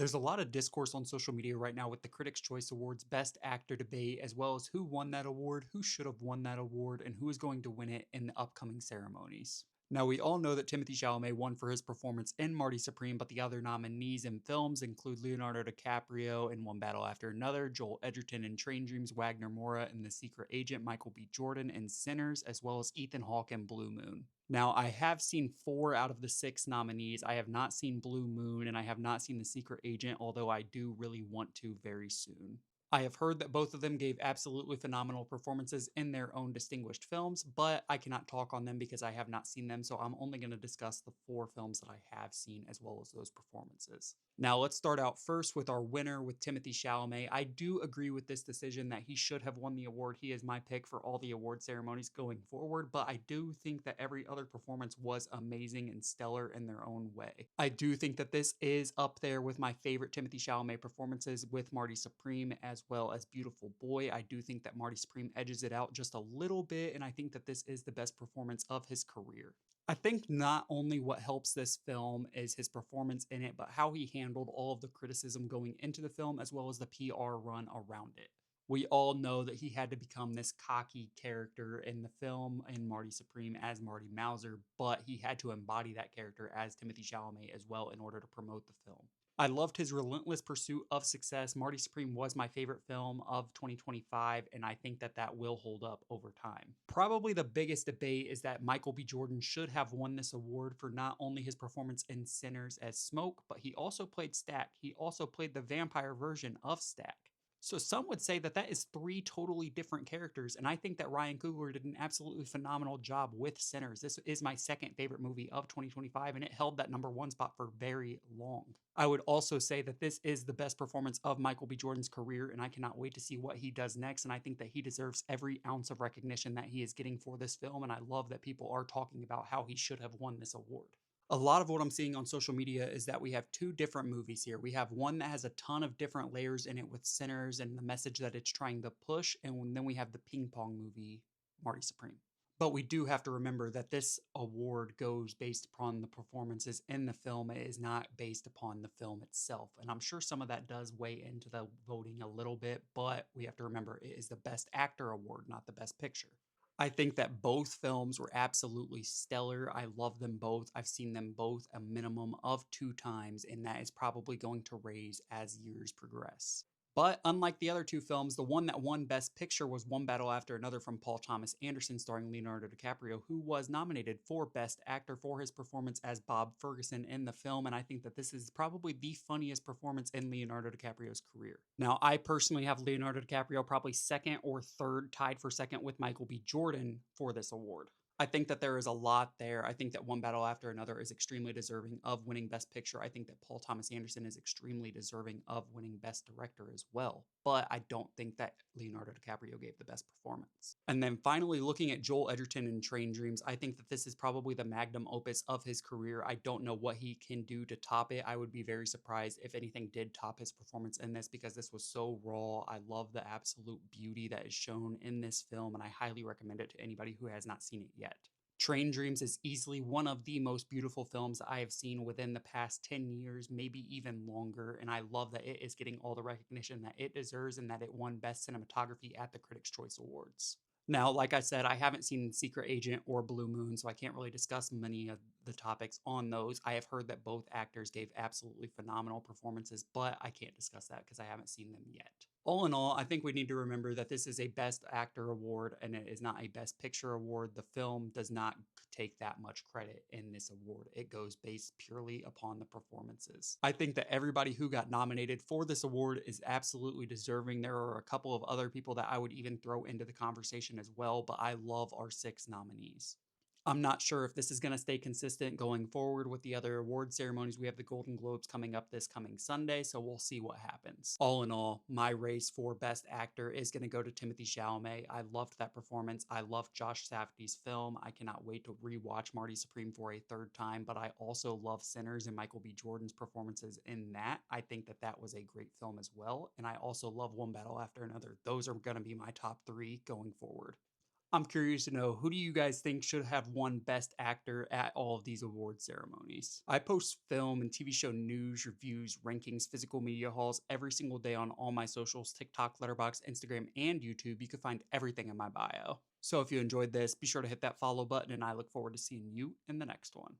There's a lot of discourse on social media right now with the Critics' Choice Awards Best Actor debate, as well as who won that award, who should have won that award, and who is going to win it in the upcoming ceremonies. Now, we all know that Timothée Chalamet won for his performance in Marty Supreme, but the other nominees in films include Leonardo DiCaprio in One Battle After Another, Joel Edgerton in Train Dreams, Wagner Moura in The Secret Agent, Michael B. Jordan in Sinners, as well as Ethan Hawke in Blue Moon. Now, I have seen 4 out of the 6 nominees. I have not seen Blue Moon, and I have not seen The Secret Agent, although I do really want to very soon. I have heard that both of them gave absolutely phenomenal performances in their own distinguished films, but I cannot talk on them because I have not seen them, so I'm only going to discuss the 4 films that I have seen as well as those performances. Now, let's start out first with our winner with Timothée Chalamet. I do agree with this decision that he should have won the award. He is my pick for all the award ceremonies going forward, but I do think that every other performance was amazing and stellar in their own way. I do think that this is up there with my favorite Timothée Chalamet performances with Marty Supreme as well as Beautiful Boy. I do think that Marty Supreme edges it out just a little bit, and I think that this is the best performance of his career. I think not only what helps this film is his performance in it, but how he handled all of the criticism going into the film as well as the PR run around it. We all know that he had to become this cocky character in the film in Marty Supreme as Marty Mauser, but he had to embody that character as Timothée Chalamet as well in order to promote the film. I loved his relentless pursuit of success. Marty Supreme was my favorite film of 2025, and I think that that will hold up over time. Probably the biggest debate is that Michael B. Jordan should have won this award for not only his performance in Sinners as Smoke, but he also played Stack. He also played the vampire version of Stack. So some would say that that is 3 totally different characters, and I think that Ryan Coogler did an absolutely phenomenal job with Sinners. This is my second favorite movie of 2025, and it held that #1 spot for very long. I would also say that this is the best performance of Michael B. Jordan's career, and I cannot wait to see what he does next, and I think that he deserves every ounce of recognition that he is getting for this film, and I love that people are talking about how he should have won this award. A lot of what I'm seeing on social media is that we have 2 different movies here. We have one that has a ton of different layers in it with Sinners and the message that it's trying to push, and then we have the ping pong movie, Marty Supreme. But we do have to remember that this award goes based upon the performances in the film. It is not based upon the film itself. And I'm sure some of that does weigh into the voting a little bit, but we have to remember it is the Best Actor award, not the Best Picture. I think that both films were absolutely stellar. I love them both. I've seen them both a minimum of 2 times, and that is probably going to raise as years progress. But unlike the other 2 films, the one that won Best Picture was One Battle After Another from Paul Thomas Anderson, starring Leonardo DiCaprio, who was nominated for Best Actor for his performance as Bob Ferguson in the film. And I think that this is probably the funniest performance in Leonardo DiCaprio's career. Now, I personally have Leonardo DiCaprio probably second or third, tied for second with Michael B. Jordan for this award. I think that there is a lot there. I think that One Battle After Another is extremely deserving of winning Best Picture. I think that Paul Thomas Anderson is extremely deserving of winning Best Director as well. But I don't think that Leonardo DiCaprio gave the best performance. And then finally, looking at Joel Edgerton in Train Dreams, I think that this is probably the magnum opus of his career. I don't know what he can do to top it. I would be very surprised if anything did top his performance in this because this was so raw. I love the absolute beauty that is shown in this film, and I highly recommend it to anybody who has not seen it yet. Train Dreams is easily one of the most beautiful films I have seen within the past 10 years, maybe even longer, and I love that it is getting all the recognition that it deserves and that it won Best Cinematography at the Critics' Choice Awards. Now, like I said, I haven't seen Secret Agent or Blue Moon, so I can't really discuss many of the topics on those. I have heard that both actors gave absolutely phenomenal performances, but I can't discuss that because I haven't seen them yet. All in all, I think we need to remember that this is a Best Actor award and it is not a Best Picture award. The film does not take that much credit in this award. It goes based purely upon the performances. I think that everybody who got nominated for this award is absolutely deserving. There are a couple of other people that I would even throw into the conversation as well, but I love our 6 nominees. I'm not sure if this is going to stay consistent going forward with the other award ceremonies. We have the Golden Globes coming up this coming Sunday, so we'll see what happens. All in all, my race for Best Actor is going to go to Timothée Chalamet. I loved that performance. I loved Josh Safdie's film. I cannot wait to rewatch Marty Supreme for a 3rd time, but I also love Sinners and Michael B. Jordan's performances in that. I think that that was a great film as well, and I also love One Battle After Another. Those are going to be my top 3 going forward. I'm curious to know, who do you guys think should have won Best Actor at all of these award ceremonies? I post film and TV show news, reviews, rankings, physical media hauls every single day on all my socials: TikTok, Letterboxd, Instagram, and YouTube. You can find everything in my bio. So if you enjoyed this, be sure to hit that follow button, and I look forward to seeing you in the next one.